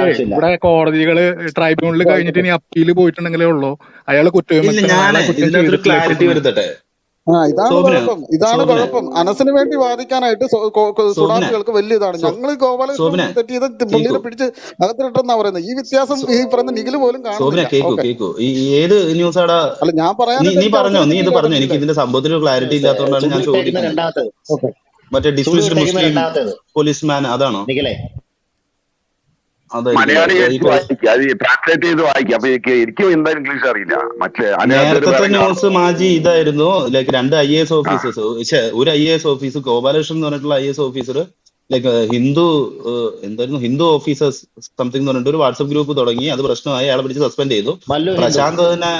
ആവശ്യമില്ല. ഇവിടെ കോടതികള് ട്രൈബ്യൂണൽ കഴിഞ്ഞിട്ട് ഇനി അപ്പീല് പോയിട്ടുണ്ടെങ്കിലേ ഉള്ളൂ അയാള് ഇല്ല, കുറ്റവിമുക്തനാണ്, ഞാന് അയാളെ കുറ്റം ഇതിനകത്തൊരു ചെയ്തിട്ടില്ല ക്ലാരിറ്റി ഇപ്പോഴൊന്നും. വരുത്തട്ടെ. ഇതാണ് സോബിന് സോബിന് കുഴപ്പം. അനസിന് വേണ്ടി വാദിക്കാനായിട്ട് സോബിന് സുഡാപ്പികൾക്ക് വലിയ ഇതാണ്. ഞങ്ങൾ ഗോപാലകൃഷ്ണൻ സോബിനെ തെറ്റ് ചെയ്ത് കേക്കൂ. പുള്ളിനെ പിടിച്ച് അകത്തിട്ടെന്നാ പറയുന്നത്. ഈ വ്യത്യാസം സോ- ഈ പറയുന്ന നിഖില് പോലും സോബിനെ കാണുന്നില്ല. കേക്കൂ ഓക്കെ, കേക്കൂ. ഈ ഏത് ന്യൂസ് ആടാ അല്ല ഞാൻ നീ പറയാനായിട്ട് നീ എനിക്ക് പറഞ്ഞോ, അവസരം നീ ഇത് കിട്ടിയില്ല പറഞ്ഞോ. എനിക്ക് നിഖിലെ. ഇതിന്റെ സംഭവത്തിൽ ഒരു ക്ലാരിറ്റി ഇല്ലാത്തതുകൊണ്ടാണ് ഞാൻ ചുടുവിട്ടേക്കുന്ന ചോദിക്കുന്നത്. രണ്ടാമത്തേത് ഓക്കെ, മറ്റേ ഡിസ്മിസ്ഡ് ചുടുവിട്ടേക്കുന്ന മുസ്ലിം രണ്ടാമത്തേത് പോലീസ്മാൻ അതാണോ? നിഖിലെ, അതായിരിക്കില്ലേ? മലയാളി ഈ വായിക്കുക, അത് ട്രാൻസ്ലേറ്റ് ചെയ്ത് വായിക്കുക. അപ്പൊ എനിക്കും എന്താ ഇംഗ്ലീഷ് അറിയില്ല. മറ്റേ അതിനകത്ത് നേരത്തെ വേറെ കാണും. ന്യൂസ് മാജി ഇതായിരുന്നു. ലൈക്ക് രണ്ട് IAS ഓഫീസേഴ്സ്, ഒരു IAS ഓഫീസർ ഗോപാലകൃഷ്ണൻ എന്ന് പറഞ്ഞിട്ടുള്ള IAS ഓഫീസർ ലൈക്ക് ഹിന്ദു എന്തായിരുന്നു ഹിന്ദു ഓഫീസേഴ്സ് സംതിങ് എന്ന് പറഞ്ഞിട്ട് ഒരു വാട്സപ്പ് ഗ്രൂപ്പ് തുടങ്ങി. അത് പ്രശ്നമായി, അയാളെ പിടിച്ച് സസ്പെൻഡ് ചെയ്തു. മല്ലു ഹിന്ദു. പ്രശാന്ത് തന്നെ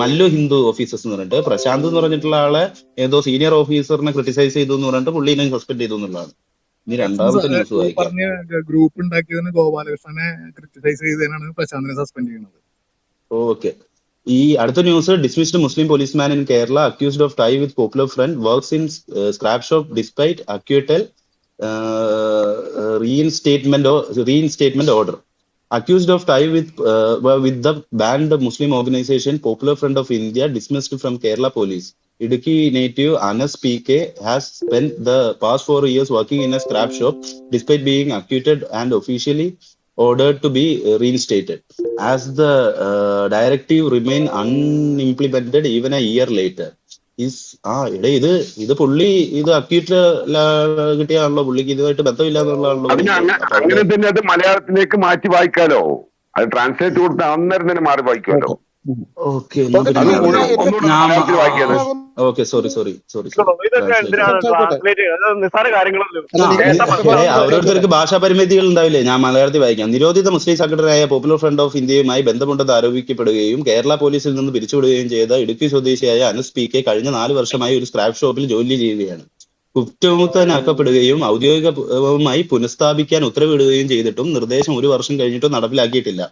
മല്ലു ഹിന്ദു ഓഫീസേഴ്സ് എന്ന് പറഞ്ഞിട്ട് പ്രശാന്ത് എന്ന് പറഞ്ഞിട്ടുള്ള ആളെ ഏതോ സീനിയർ ഓഫീസറിനെ ക്രിട്ടിസൈസ് ചെയ്തു എന്ന് പറഞ്ഞിട്ട് പുള്ളിനെ സസ്പെൻഡ് ചെയ്തു എന്നുള്ളതാണ്. ഇനി രണ്ടാമത്തെ ന്യൂസ് ഈ വായിക്കാം. പറഞ്ഞ ഗ്രൂപ്പ് ഉണ്ടാക്കിയതിന് ഗോപാലകൃഷ്ണനെ ക്രിട്ടിസൈസ് ചെയ്തതിനാണ് പ്രശാന്തിനെ സസ്പെൻഡ് ചെയ്യുന്നത്. ഓക്കെ. ഈ അടുത്ത news, dismissed Muslim policeman in Kerala accused of tie with Popular Front works in scrap shop despite acquittal reinstatement order. Accused of tie with the banned Muslim organization Popular Front of India, dismissed from Kerala Police. Idukki native Anas PK has spent the past 4 years working in a scrap shop despite being acquitted and officially ordered to be reinstated. As the directive remain unimplemented even a year later. ഇത് പുള്ളി ഇത് acute കിട്ടിയാണല്ലോ, പുള്ളിക്ക് ഇതുമായിട്ട് ബന്ധമില്ല എന്നുള്ളതാണല്ലോ. അങ്ങനെ തന്നെ അത് മലയാളത്തിലേക്ക് മാറ്റി വായിക്കാലോ. അത് ട്രാൻസ്ലേറ്റ് കൊടുത്ത അന്നേരം തന്നെ മാറി വായിക്കുമല്ലോ. ഓക്കെ, ഓരോരുത്തർക്ക് ഭാഷാ പരിമിതികൾ ഉണ്ടാവില്ലേ. ഞാൻ മലയാളത്തിൽ വായിക്കാം. നിരോധിത മുസ്ലിം സംഘടനയായ പോപ്പുലർ ഫ്രണ്ട് ഓഫ് ഇന്ത്യയുമായി ബന്ധമുണ്ടെന്ന് ആരോപിക്കപ്പെടുകയും കേരള പോലീസിൽ നിന്ന് പിരിച്ചുവിടുകയും ചെയ്ത ഇടുക്കി സ്വദേശിയായ അനസ് PK കഴിഞ്ഞ 4 വർഷമായി ഒരു സ്ക്രാപ്പ് ഷോപ്പിൽ ജോലി ചെയ്യുകയാണ്. കുറ്റമുക്തനാക്കപ്പെടുകയും ഔദ്യോഗികമായി പുനഃസ്ഥാപിക്കാൻ ഉത്തരവിടുകയും ചെയ്തിട്ടും നിർദ്ദേശം 1 വർഷം കഴിഞ്ഞിട്ടും നടപ്പിലാക്കിയിട്ടില്ല.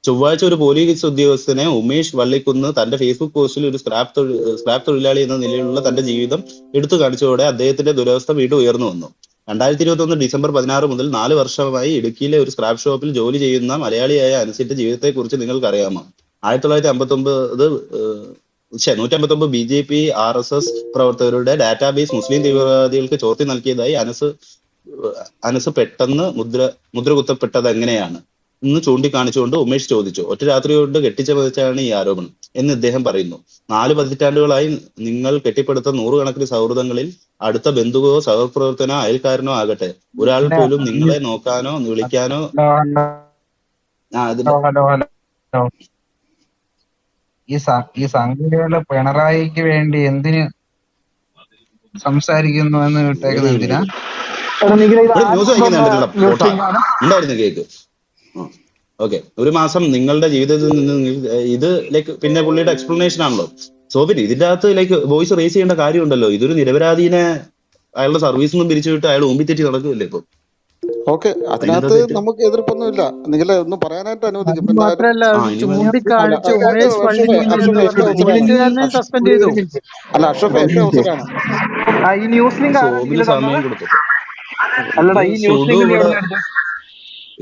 ചൊവ്വാഴ്ച ഒരു പോലീസ് ഉദ്യോഗസ്ഥനെ ഉമേഷ് വള്ളിക്കുന്ന് തന്റെ ഫേസ്ബുക്ക് പോസ്റ്റിൽ ഒരു സ്ക്രാപ്പ് തൊഴിലാളി എന്ന നിലയിലുള്ള തന്റെ ജീവിതം എടുത്തു കാണിച്ചതോടെ അദ്ദേഹത്തിന്റെ ദുരവസ്ഥ വീണ്ടും ഉയർന്നു വന്നു. 2021 ഡിസംബർ 16 മുതൽ 4 വർഷമായി ഇടുക്കിയിലെ ഒരു സ്ക്രാപ്പ് ഷോപ്പിൽ ജോലി ചെയ്യുന്ന മലയാളിയായ അനസിന്റെ ജീവിതത്തെക്കുറിച്ച് നിങ്ങൾക്ക് അറിയാമോ? 159 BJP RSS പ്രവർത്തകരുടെ ഡാറ്റാബേസ് മുസ്ലിം തീവ്രവാദികൾക്ക് ചോർത്തി നൽകിയതായി അനസ് പെട്ടെന്ന് മുദ്ര കുത്തപ്പെട്ടത് എങ്ങനെയാണ് എന്ന് ചൂണ്ടിക്കാണിച്ചുകൊണ്ട് ഉമേഷ് ചോദിച്ചു. ഒറ്റ രാത്രി കൊണ്ട് കെട്ടിച്ചമച്ചാണ് ഈ ആരോപണം എന്ന് ഇദ്ദേഹം പറയുന്നു. 4 പതിറ്റാണ്ടുകളായി നിങ്ങൾ കെട്ടിപ്പടുത്ത 100 കണക്കിന് സൗഹൃദങ്ങളിൽ അടുത്ത ബന്ധുവോ സഹപ്രവർത്തനോ അയൽക്കാരനോ ആകട്ടെ ഒരാൾ പോലും നിങ്ങളെ നോക്കാനോ വിളിക്കാനോ ഈ സംഘടനകള് പിണറായിക്ക് വേണ്ടി എന്തിന് സംസാരിക്കുന്നു എന്ന് വിട്ടേക്കുന്നത് എന്തിനാ? News വായിക്കുന്നുണ്ടായിരുന്നു cake. ഓക്കെ, 1 മാസം നിങ്ങളുടെ ജീവിതത്തിൽ നിന്ന് ഇത് ലൈക്ക് പിന്നെ പുള്ളിയുടെ എക്സ്പ്ലനേഷൻ ആണല്ലോ. സോബിൻ, ഇതിന്റെ അകത്ത് ലൈക്ക് വോയിസ് റേസ് ചെയ്യേണ്ട കാര്യമുണ്ടല്ലോ. ഇതൊരു നിരപരാധീനെ അയാളുടെ സർവീസിൽ നിന്നും പിരിച്ചുവിട്ട് അയാൾ ഊമ്പിത്തെറ്റി നടക്കുമല്ലേ ഇപ്പൊ. ഓക്കെ, അതിനകത്ത് നമുക്ക് എതിർപ്പൊന്നുമില്ല. നിങ്ങളെ ഒന്ന് പറയാനായിട്ട് അനുവദിക്കും. അല്ല അഷ്റഫ്, എന്റെ അവസരമാണ്. സമയം കൊടുത്തു.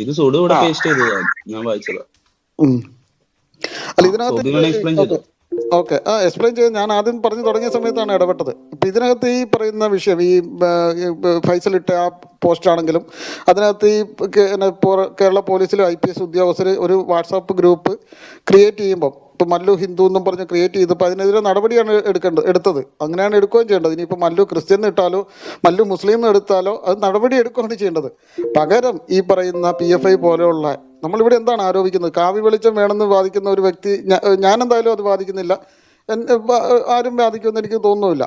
ഇത് സുഡു ഇവിടെ പേസ്റ്റ് ചെയ്തതാണ്, ഞാൻ വായിച്ചതാ. അല്ല ഇതിനകത്ത് ഓക്കെ എക്സ്പ്ലെയിൻ ചെയ്ത് ഞാൻ ആദ്യം പറഞ്ഞു തുടങ്ങിയ സമയത്താണ് ഇടപെട്ടത്. ഇപ്പൊ ഇതിനകത്ത് ഈ പറയുന്ന വിഷയം, ഈ ഫൈസൽ ഇട്ട ആ പോസ്റ്റ് ആണെങ്കിലും അതിനകത്ത് ഈ കേരള പോലീസിലെ IPS ഉദ്യോഗസ്ഥർ ഒരു വാട്സാപ്പ് ഗ്രൂപ്പ് ക്രിയേറ്റ് ചെയ്യുമ്പോൾ ഇപ്പൊ മല്ലു ഹിന്ദു എന്നും പറഞ്ഞ് ക്രിയേറ്റ് ചെയ്തപ്പോൾ അതിനെതിരെ നടപടിയാണ് എടുത്തത്. അങ്ങനെയാണ് എടുക്കുകയും ചെയ്യേണ്ടത്. ഇനിയിപ്പോൾ മല്ലു ക്രിസ്ത്യൻ ഇട്ടാലോ മല്ലു മുസ്ലിം എടുത്താലോ അത് നടപടി എടുക്കുകയാണ് ചെയ്യേണ്ടത്. പകരം ഈ പറയുന്ന PFI പോലെയുള്ള, നമ്മളിവിടെ എന്താണ് ആരോപിക്കുന്നത്? കാവ്യ വെളിച്ചം വേണമെന്ന് വാദിക്കുന്ന ഒരു വ്യക്തി, ഞാൻ എന്തായാലും അത് വാദിക്കുന്നില്ല, ആരും വാദിക്കുമെന്ന് എനിക്ക് തോന്നുന്നില്ല.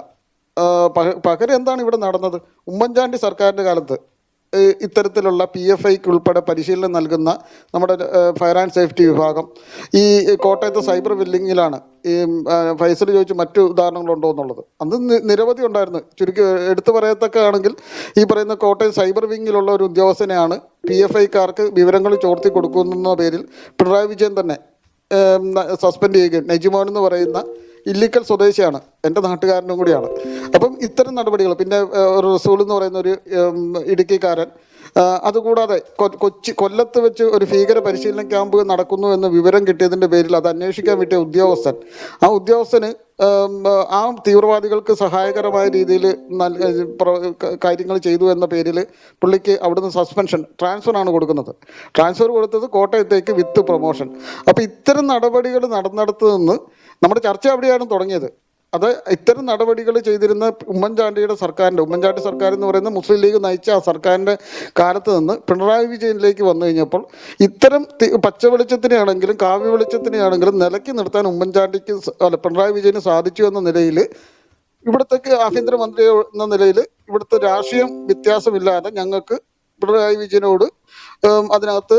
പകരം എന്താണ് ഇവിടെ നടന്നത്? ഉമ്മൻചാണ്ടി സർക്കാരിൻ്റെ കാലത്ത് ഇത്തരത്തിലുള്ള PFIക്ക് ഉൾപ്പെടെ പരിശീലനം നൽകുന്ന നമ്മുടെ ഫയർ ആൻഡ് സേഫ്റ്റി വിഭാഗം ഈ കോട്ടയത്തെ സൈബർ ബിൽഡിങ്ങിലാണ്. ഈ ഫൈസൽ ചോദിച്ചു മറ്റു ഉദാഹരണങ്ങളുണ്ടോ എന്നുള്ളത്. അന്ന് നിരവധി ഉണ്ടായിരുന്നു. ചുരുക്കി എടുത്തു പറയത്തക്കാണെങ്കിൽ ഈ പറയുന്ന കോട്ടയം സൈബർ വിങ്ങിലുള്ള ഒരു ഉദ്യോഗസ്ഥനെയാണ് PFIക്കാർക്ക് വിവരങ്ങൾ ചോർത്തി കൊടുക്കുന്ന പേരിൽ പിണറായി വിജയൻ തന്നെ സസ്പെൻഡ് ചെയ്യുകയും, നജിമോൻ എന്ന് പറയുന്ന ഇല്ലിക്കൽ സ്വദേശിയാണ്, എൻ്റെ നാട്ടുകാരനും കൂടിയാണ്. അപ്പം ഇത്തരം നടപടികൾ, പിന്നെ റസൂൽ എന്ന് പറയുന്ന ഒരു ഇടുക്കിക്കാരൻ അതുകൂടാതെ കൊല്ലത്ത് വെച്ച് ഒരു ഭീകര പരിശീലന ക്യാമ്പ് നടക്കുന്നു എന്ന് വിവരം കിട്ടിയതിന്റെ പേരിൽ അത് അന്വേഷിക്കാൻ പറ്റിയ ഉദ്യോഗസ്ഥൻ, ആ ഉദ്യോഗസ്ഥന് ആ തീവ്രവാദികൾക്ക് സഹായകരമായ രീതിയിൽ കാര്യങ്ങൾ ചെയ്തു എന്ന പേരിൽ പുള്ളിക്ക് അവിടുന്ന് സസ്പെൻഷൻ, ട്രാൻസ്ഫർ ആണ് കൊടുക്കുന്നത്. ട്രാൻസ്ഫർ കൊടുത്തത് കോട്ടയത്തേക്ക് വിത്ത് പ്രൊമോഷൻ. അപ്പൊ ഇത്തരം നടപടികൾ നടന്നിടത്ത് നിന്ന് നമ്മുടെ ചർച്ച അവിടെയാണ് തുടങ്ങിയത്. അത് ഇത്തരം നടപടികൾ ചെയ്തിരുന്ന ഉമ്മൻചാണ്ടി സർക്കാർ എന്ന് പറയുന്ന മുസ്ലിം ലീഗ് നയിച്ച ആ സർക്കാരിന്റെ കാലത്ത് നിന്ന് പിണറായി വിജയനിലേക്ക് വന്നു കഴിഞ്ഞപ്പോൾ ഇത്തരം പച്ച വെളിച്ചത്തിനെയാണെങ്കിലും കാവ്യ വെളിച്ചത്തിനെയാണെങ്കിലും നിലയ്ക്ക് നിർത്താൻ പിണറായി വിജയന് സാധിച്ചു എന്ന നിലയിൽ, ഇവിടുത്തെ ആഭ്യന്തരമന്ത്രി എന്ന നിലയിൽ ഇവിടുത്തെ രാഷ്ട്രീയം വ്യത്യാസമില്ലാതെ ഞങ്ങൾക്ക് പിണറായി വിജയനോട് അതിനകത്ത്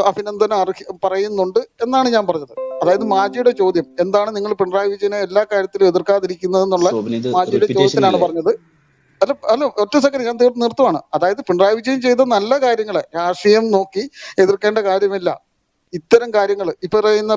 അഭിനന്ദനം പറയുന്നുണ്ട് എന്നാണ് ഞാൻ പറഞ്ഞത്. അതായത് മാജിയുടെ ചോദ്യം എന്താണ് നിങ്ങൾ പിണറായി വിജയനെ എല്ലാ കാര്യത്തിലും എതിർക്കാതിരിക്കുന്നത് എന്നുള്ള മാജിയുടെ ചോദ്യത്തിനാണ് പറഞ്ഞത്. അല്ല ഒറ്റ സെക്കൻഡ് ഞാൻ നിർത്തുവാണ്. അതായത് പിണറായി വിജയൻ ചെയ്ത നല്ല കാര്യങ്ങളെ രാഷ്ട്രീയം നോക്കി എതിർക്കേണ്ട കാര്യമില്ല. ഇത്തരം കാര്യങ്ങൾ ഇപ്പൊ പറയുന്ന